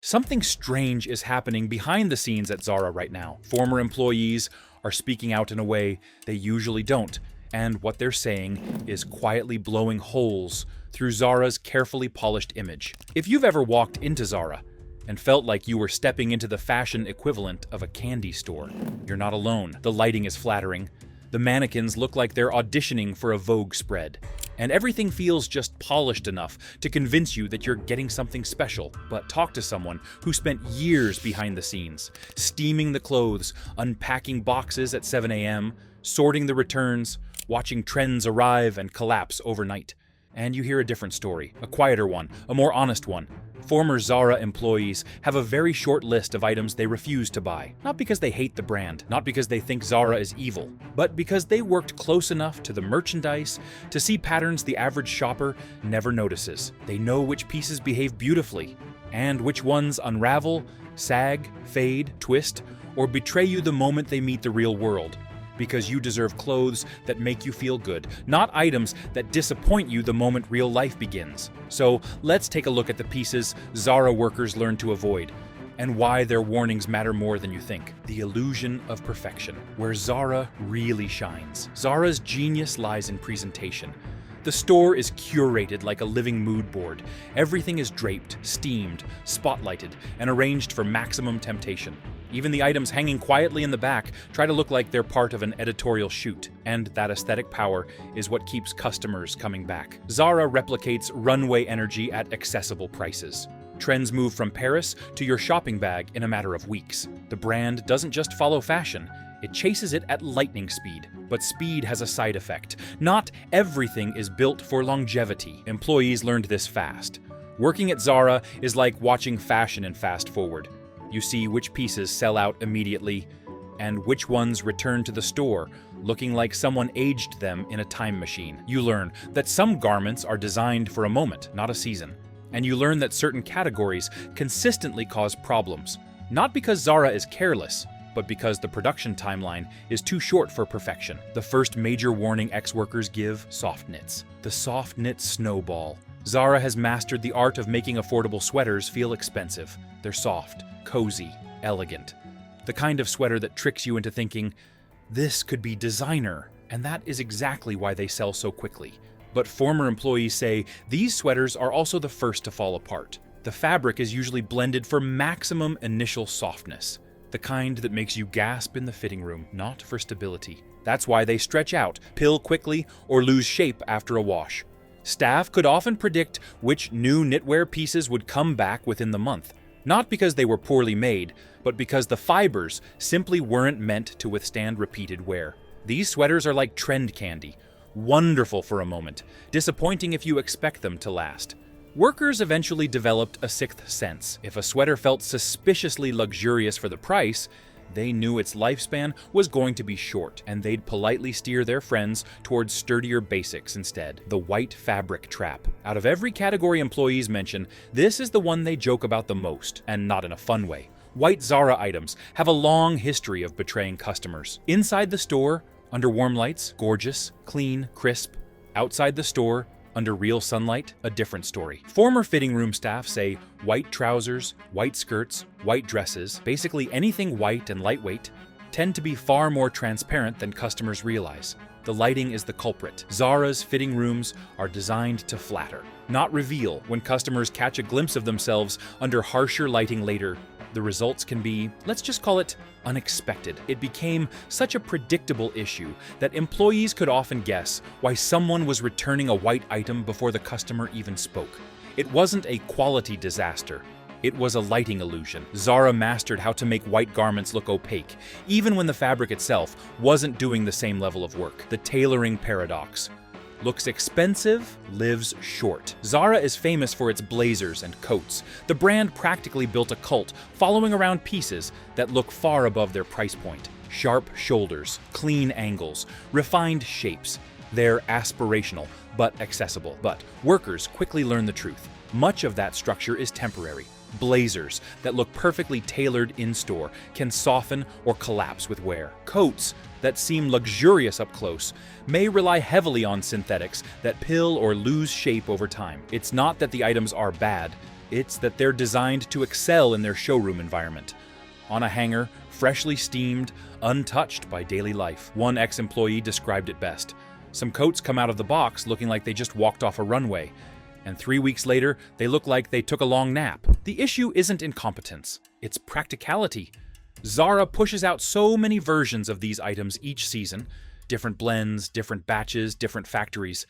Something strange is happening behind the scenes at Zara right now. Former employees are speaking out in a way they usually don't, and what they're saying is quietly blowing holes through Zara's carefully polished image. If you've ever walked into Zara and felt like you were stepping into the fashion equivalent of a candy store, you're not alone. The lighting is flattering. The mannequins look like they're auditioning for a Vogue spread. And everything feels just polished enough to convince you that you're getting something special. But talk to someone who spent years behind the scenes, steaming the clothes, unpacking boxes at 7 a.m., sorting the returns, watching trends arrive and collapse overnight. And you hear a different story, a quieter one, a more honest one. Former Zara employees have a very short list of items they refuse to buy. Not because they hate the brand, not because they think Zara is evil, but because they worked close enough to the merchandise to see patterns the average shopper never notices. They know which pieces behave beautifully, and which ones unravel, sag, fade, twist, or betray you the moment they meet the real world. Because you deserve clothes that make you feel good, not items that disappoint you the moment real life begins. So let's take a look at the pieces Zara workers learn to avoid, and why their warnings matter more than you think. The illusion of perfection, where Zara really shines. Zara's genius lies in presentation. The store is curated like a living mood board. Everything is draped, steamed, spotlighted, and arranged for maximum temptation. Even the items hanging quietly in the back try to look like they're part of an editorial shoot, and that aesthetic power is what keeps customers coming back. Zara replicates runway energy at accessible prices. Trends move from Paris to your shopping bag in a matter of weeks. The brand doesn't just follow fashion, it chases it at lightning speed. But speed has a side effect. Not everything is built for longevity. Employees learned this fast. Working at Zara is like watching fashion in fast forward. You see which pieces sell out immediately, and which ones return to the store, looking like someone aged them in a time machine. You learn that some garments are designed for a moment, not a season. And you learn that certain categories consistently cause problems, not because Zara is careless, but because the production timeline is too short for perfection. The first major warning ex-workers give: soft knits. The soft knit snowball. Zara has mastered the art of making affordable sweaters feel expensive. They're soft, cozy, elegant. The kind of sweater that tricks you into thinking, this could be designer, and that is exactly why they sell so quickly. But former employees say these sweaters are also the first to fall apart. The fabric is usually blended for maximum initial softness, the kind that makes you gasp in the fitting room, not for stability. That's why they stretch out, pill quickly, or lose shape after a wash. Staff could often predict which new knitwear pieces would come back within the month. Not because they were poorly made, but because the fibers simply weren't meant to withstand repeated wear. These sweaters are like trend candy, wonderful for a moment, disappointing if you expect them to last. Workers eventually developed a sixth sense. If a sweater felt suspiciously luxurious for the price, they knew its lifespan was going to be short, and they'd politely steer their friends towards sturdier basics instead. The white fabric trap. Out of every category employees mention, this is the one they joke about the most, and not in a fun way. White Zara items have a long history of betraying customers. Inside the store, under warm lights, gorgeous, clean, crisp. Outside the store, under real sunlight, a different story. Former fitting room staff say white trousers, white skirts, white dresses, basically anything white and lightweight, tend to be far more transparent than customers realize. The lighting is the culprit. Zara's fitting rooms are designed to flatter, not reveal. When customers catch a glimpse of themselves under harsher lighting later, the results can be, let's just call it, unexpected. It became such a predictable issue that employees could often guess why someone was returning a white item before the customer even spoke. It wasn't a quality disaster. It was a lighting illusion. Zara mastered how to make white garments look opaque, even when the fabric itself wasn't doing the same level of work. The tailoring paradox. Looks expensive, lives short. Zara is famous for its blazers and coats. The brand practically built a cult following around pieces that look far above their price point. Sharp shoulders, clean angles, refined shapes. They're aspirational, but accessible. But workers quickly learn the truth. Much of that structure is temporary. Blazers that look perfectly tailored in-store can soften or collapse with wear. Coats that seem luxurious up close may rely heavily on synthetics that pill or lose shape over time. It's not that the items are bad, It's that they're designed to excel in their showroom environment. On a hanger, freshly steamed, untouched by daily life. One ex-employee described it best. Some coats come out of the box looking like they just walked off a runway, and 3 weeks later, they look like they took a long nap. The issue isn't incompetence, it's practicality. Zara pushes out so many versions of these items each season, different blends, different batches, different factories,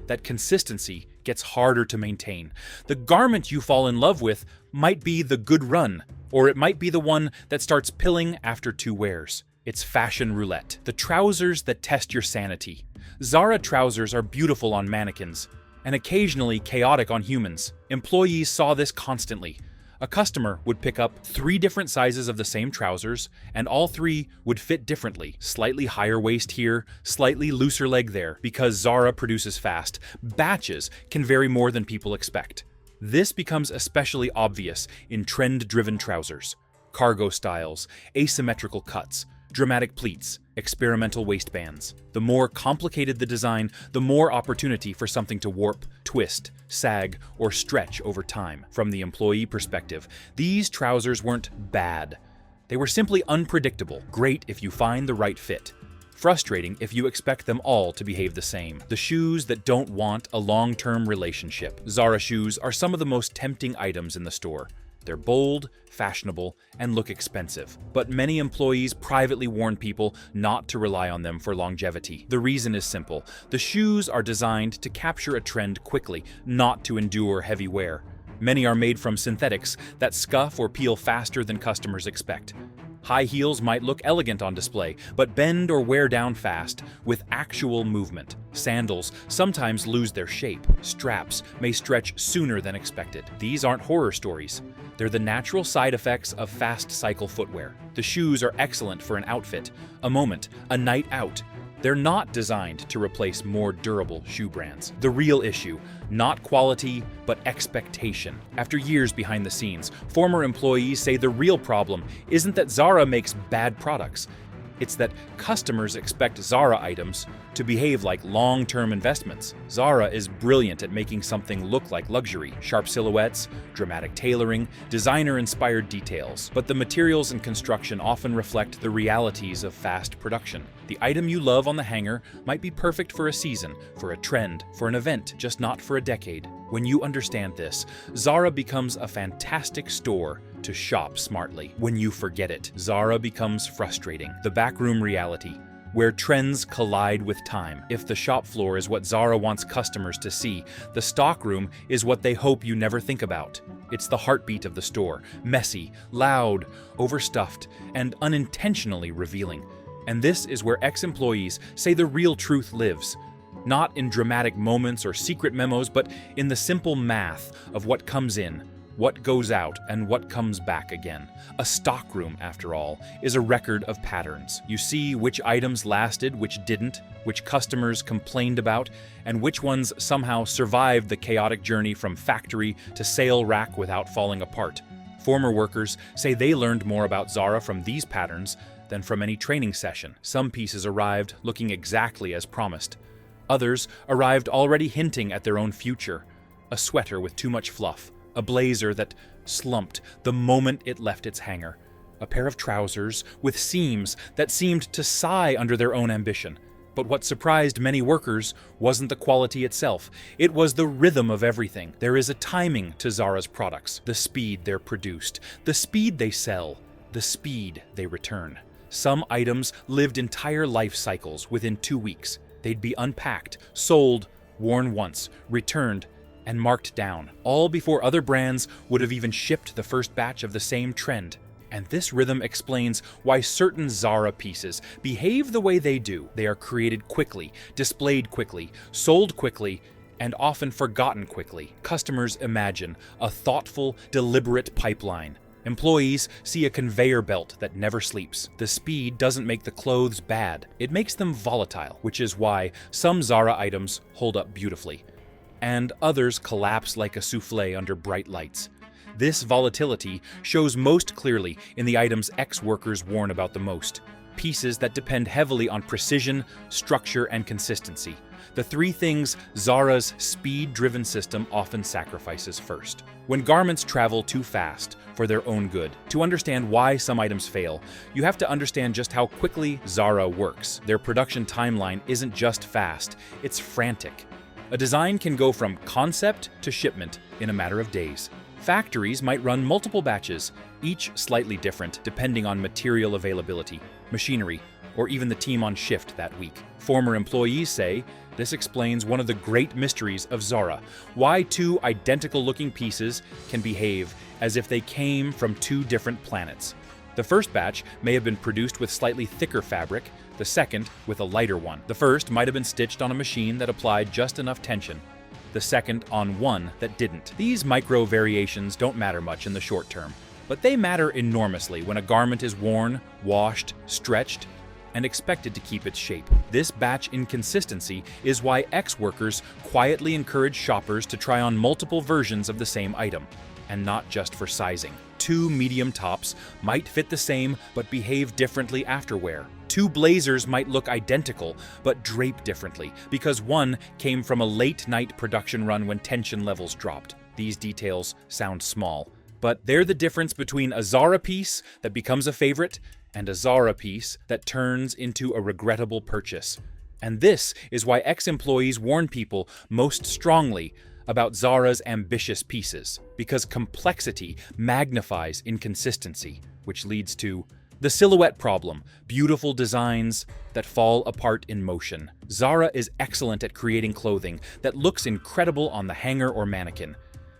that consistency gets harder to maintain. The garment you fall in love with might be the good run, or it might be the one that starts pilling after 2 wears. It's fashion roulette. The trousers that test your sanity. Zara trousers are beautiful on mannequins, and occasionally chaotic on humans. Employees saw this constantly. A customer would pick up 3 different sizes of the same trousers, and all 3 would fit differently. Slightly higher waist here, slightly looser leg there. Because Zara produces fast, batches can vary more than people expect. This becomes especially obvious in trend-driven trousers. Cargo styles, asymmetrical cuts, dramatic pleats, experimental waistbands. The more complicated the design, the more opportunity for something to warp, twist, sag, or stretch over time. From the employee perspective, these trousers weren't bad. They were simply unpredictable, great if you find the right fit. Frustrating if you expect them all to behave the same. The shoes that don't want a long-term relationship. Zara shoes are some of the most tempting items in the store. They're bold, fashionable, and look expensive. But many employees privately warn people not to rely on them for longevity. The reason is simple. The shoes are designed to capture a trend quickly, not to endure heavy wear. Many are made from synthetics that scuff or peel faster than customers expect. High heels might look elegant on display, but bend or wear down fast with actual movement. Sandals sometimes lose their shape. Straps may stretch sooner than expected. These aren't horror stories. They're the natural side effects of fast cycle footwear. The shoes are excellent for an outfit, a moment, a night out. They're not designed to replace more durable shoe brands. The real issue, not quality, but expectation. After years behind the scenes, former employees say the real problem isn't that Zara makes bad products. It's that customers expect Zara items to behave like long-term investments. Zara is brilliant at making something look like luxury. Sharp silhouettes, dramatic tailoring, designer-inspired details. But the materials and construction often reflect the realities of fast production. The item you love on the hanger might be perfect for a season, for a trend, for an event, just not for a decade. When you understand this, Zara becomes a fantastic store to shop smartly. When you forget it, Zara becomes frustrating. The backroom reality, where trends collide with time. If the shop floor is what Zara wants customers to see, the stockroom is what they hope you never think about. It's the heartbeat of the store, messy, loud, overstuffed, and unintentionally revealing. And this is where ex-employees say the real truth lives. Not in dramatic moments or secret memos, but in the simple math of what comes in, what goes out, and what comes back again. A stockroom, after all, is a record of patterns. You see which items lasted, which didn't, which customers complained about, and which ones somehow survived the chaotic journey from factory to sale rack without falling apart. Former workers say they learned more about Zara from these patterns than from any training session. Some pieces arrived looking exactly as promised. Others arrived already hinting at their own future. A sweater with too much fluff. A blazer that slumped the moment it left its hanger. A pair of trousers with seams that seemed to sigh under their own ambition. But what surprised many workers wasn't the quality itself. It was the rhythm of everything. There is a timing to Zara's products. The speed they're produced. The speed they sell. The speed they return. Some items lived entire life cycles within 2 weeks. They'd be unpacked, sold, worn once, returned, and marked down, all before other brands would have even shipped the first batch of the same trend. And this rhythm explains why certain Zara pieces behave the way they do. They are created quickly, displayed quickly, sold quickly, and often forgotten quickly. Customers imagine a thoughtful, deliberate pipeline. Employees see a conveyor belt that never sleeps. The speed doesn't make the clothes bad. It makes them volatile, which is why some Zara items hold up beautifully, and others collapse like a souffle under bright lights. This volatility shows most clearly in the items ex-workers warn about the most. Pieces that depend heavily on precision, structure, and consistency. The three things Zara's speed-driven system often sacrifices first. When garments travel too fast for their own good, to understand why some items fail, you have to understand just how quickly Zara works. Their production timeline isn't just fast, it's frantic. A design can go from concept to shipment in a matter of days. Factories might run multiple batches, each slightly different depending on material availability, machinery, or even the team on shift that week. Former employees say this explains one of the great mysteries of Zara, why two identical-looking pieces can behave as if they came from two different planets. The first batch may have been produced with slightly thicker fabric, the second with a lighter one. The first might have been stitched on a machine that applied just enough tension, the second on one that didn't. These micro variations don't matter much in the short term, but they matter enormously when a garment is worn, washed, stretched, and expected to keep its shape. This batch inconsistency is why ex-workers quietly encourage shoppers to try on multiple versions of the same item, and not just for sizing. Two medium tops might fit the same but behave differently after wear. Two blazers might look identical but drape differently because one came from a late-night production run when tension levels dropped. These details sound small, but they're the difference between a Zara piece that becomes a favorite and a Zara piece that turns into a regrettable purchase. And this is why ex-employees warn people most strongly about Zara's ambitious pieces, because complexity magnifies inconsistency, which leads to the silhouette problem, beautiful designs that fall apart in motion. Zara is excellent at creating clothing that looks incredible on the hanger or mannequin.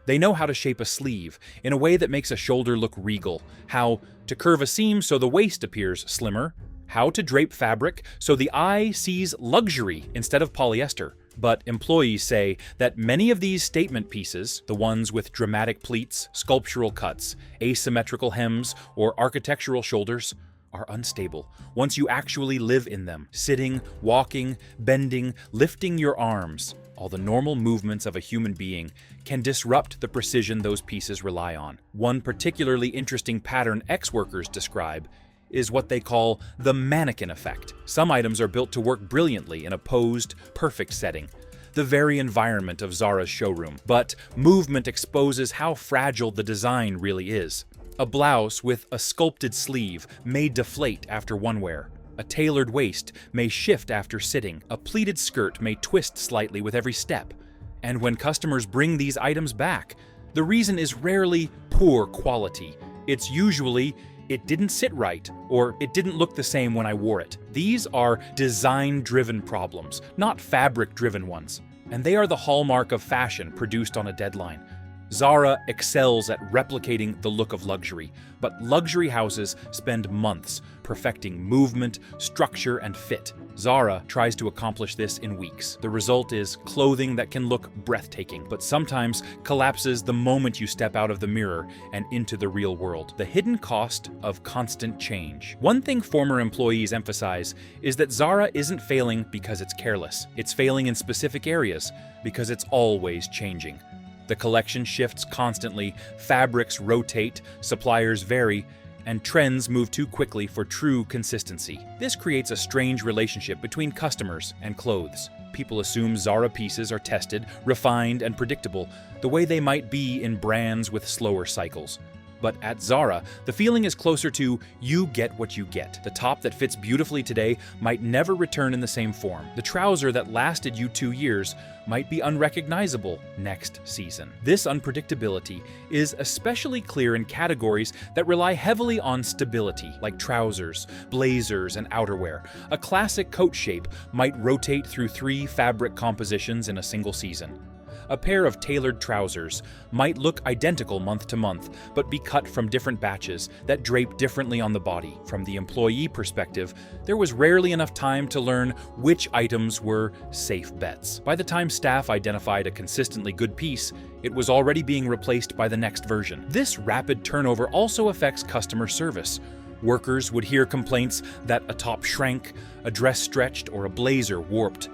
They know how to shape a sleeve in a way that makes a shoulder look regal, how to curve a seam so the waist appears slimmer, how to drape fabric so the eye sees luxury instead of polyester. But employees say that many of these statement pieces, the ones with dramatic pleats, sculptural cuts, asymmetrical hems, or architectural shoulders, are unstable once you actually live in them, sitting, walking, bending, lifting your arms. All the normal movements of a human being can disrupt the precision those pieces rely on. One particularly interesting pattern ex-workers describe is what they call the mannequin effect. Some items are built to work brilliantly in a posed, perfect setting, the very environment of Zara's showroom. But movement exposes how fragile the design really is. A blouse with a sculpted sleeve may deflate after one wear. A tailored waist may shift after sitting. A pleated skirt may twist slightly with every step. And when customers bring these items back, the reason is rarely poor quality. It's usually it didn't sit right, or it didn't look the same when I wore it. These are design-driven problems, not fabric-driven ones. And they are the hallmark of fashion produced on a deadline. Zara excels at replicating the look of luxury, but luxury houses spend months perfecting movement, structure, and fit. Zara tries to accomplish this in weeks. The result is clothing that can look breathtaking, but sometimes collapses the moment you step out of the mirror and into the real world. The hidden cost of constant change. One thing former employees emphasize is that Zara isn't failing because it's careless. It's failing in specific areas because it's always changing. The collection shifts constantly, fabrics rotate, suppliers vary, and trends move too quickly for true consistency. This creates a strange relationship between customers and clothes. People assume Zara pieces are tested, refined, and predictable, the way they might be in brands with slower cycles. But at Zara, the feeling is closer to you get what you get. The top that fits beautifully today might never return in the same form. The trouser that lasted you 2 years might be unrecognizable next season. This unpredictability is especially clear in categories that rely heavily on stability, like trousers, blazers, and outerwear. A classic coat shape might rotate through 3 fabric compositions in a single season. A pair of tailored trousers might look identical month to month, but be cut from different batches that drape differently on the body. From the employee perspective, there was rarely enough time to learn which items were safe bets. By the time staff identified a consistently good piece, it was already being replaced by the next version. This rapid turnover also affects customer service. Workers would hear complaints that a top shrank, a dress stretched, or a blazer warped,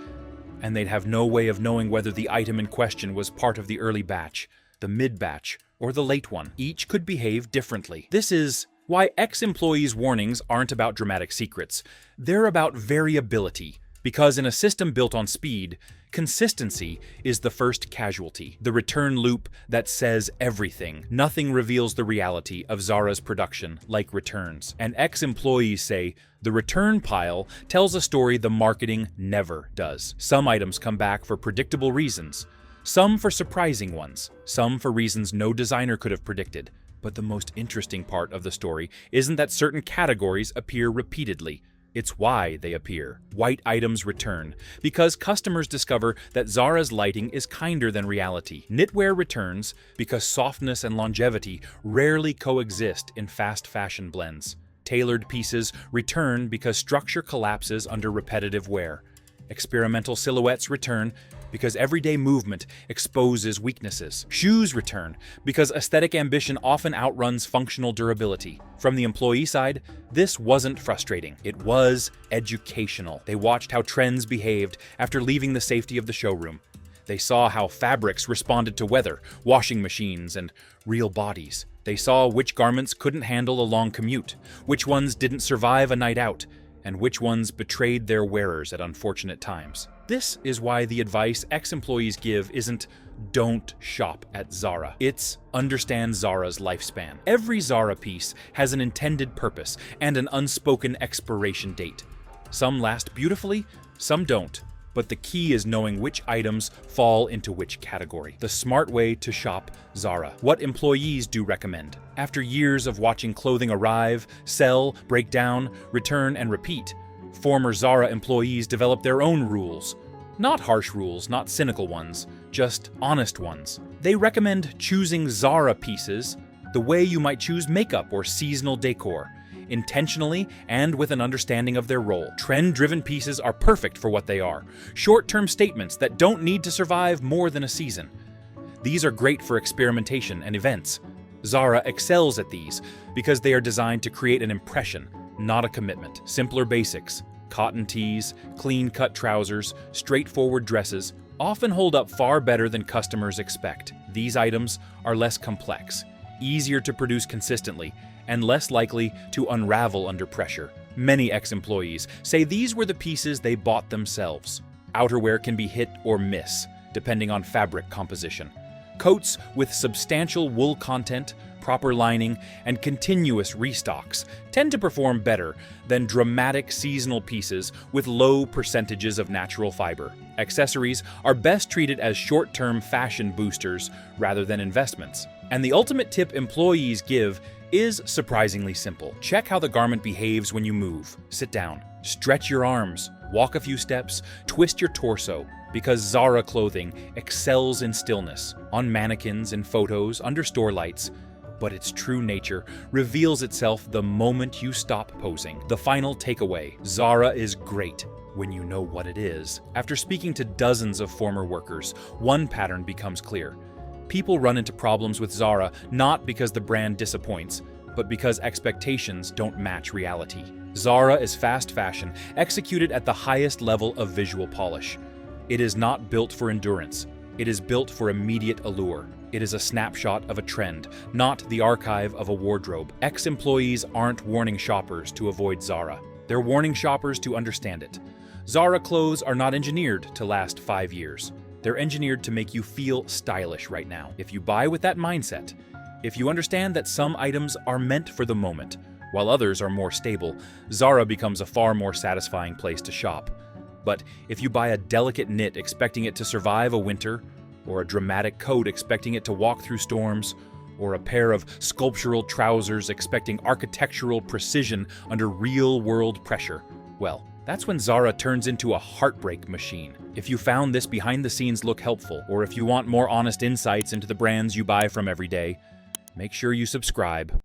and they'd have no way of knowing whether the item in question was part of the early batch, the mid-batch, or the late one. Each could behave differently. This is why ex-employees' warnings aren't about dramatic secrets. They're about variability. Because in a system built on speed, consistency is the first casualty, the return loop that says everything. Nothing reveals the reality of Zara's production like returns. And ex-employees say the return pile tells a story the marketing never does. Some items come back for predictable reasons, some for surprising ones, some for reasons no designer could have predicted. But the most interesting part of the story isn't that certain categories appear repeatedly. It's why they appear. White items return because customers discover that Zara's lighting is kinder than reality. Knitwear returns because softness and longevity rarely coexist in fast fashion blends. Tailored pieces return because structure collapses under repetitive wear. Experimental silhouettes return because everyday movement exposes weaknesses. Shoes return because aesthetic ambition often outruns functional durability. From the employee side, this wasn't frustrating. It was educational. They watched how trends behaved after leaving the safety of the showroom. They saw how fabrics responded to weather, washing machines, and real bodies. They saw which garments couldn't handle a long commute, which ones didn't survive a night out, and which ones betrayed their wearers at unfortunate times. This is why the advice ex-employees give isn't "don't shop at Zara." It's understand Zara's lifespan. Every Zara piece has an intended purpose and an unspoken expiration date. Some last beautifully, some don't. But the key is knowing which items fall into which category. The smart way to shop Zara. What employees do recommend. After years of watching clothing arrive, sell, break down, return, and repeat, former Zara employees develop their own rules. Not harsh rules, not cynical ones, just honest ones. They recommend choosing Zara pieces the way you might choose makeup or seasonal decor, intentionally and with an understanding of their role. Trend-driven pieces are perfect for what they are, short-term statements that don't need to survive more than a season. These are great for experimentation and events. Zara excels at these because they are designed to create an impression, not a commitment. Simpler basics, cotton tees, clean-cut trousers, straightforward dresses often hold up far better than customers expect. These items are less complex, easier to produce consistently, and less likely to unravel under pressure. Many ex-employees say these were the pieces they bought themselves. Outerwear can be hit or miss, depending on fabric composition. Coats with substantial wool content, proper lining, and continuous restocks tend to perform better than dramatic seasonal pieces with low percentages of natural fiber. Accessories are best treated as short-term fashion boosters rather than investments. And the ultimate tip employees give is surprisingly simple. Check how the garment behaves when you move. Sit down, stretch your arms, walk a few steps, twist your torso, because Zara clothing excels in stillness, on mannequins, in photos, under store lights. But its true nature reveals itself the moment you stop posing. The final takeaway: Zara is great when you know what it is. After speaking to dozens of former workers, one pattern becomes clear. People run into problems with Zara not because the brand disappoints, but because expectations don't match reality. Zara is fast fashion, executed at the highest level of visual polish. It is not built for endurance. It is built for immediate allure. It is a snapshot of a trend, not the archive of a wardrobe. Ex-employees aren't warning shoppers to avoid Zara. They're warning shoppers to understand it. Zara clothes are not engineered to last 5 years. They're engineered to make you feel stylish right now. If you buy with that mindset, if you understand that some items are meant for the moment, while others are more stable, Zara becomes a far more satisfying place to shop. But if you buy a delicate knit expecting it to survive a winter, or a dramatic coat expecting it to walk through storms, or a pair of sculptural trousers expecting architectural precision under real-world pressure, well, that's when Zara turns into a heartbreak machine. If you found this behind-the-scenes look helpful, or if you want more honest insights into the brands you buy from every day, make sure you subscribe.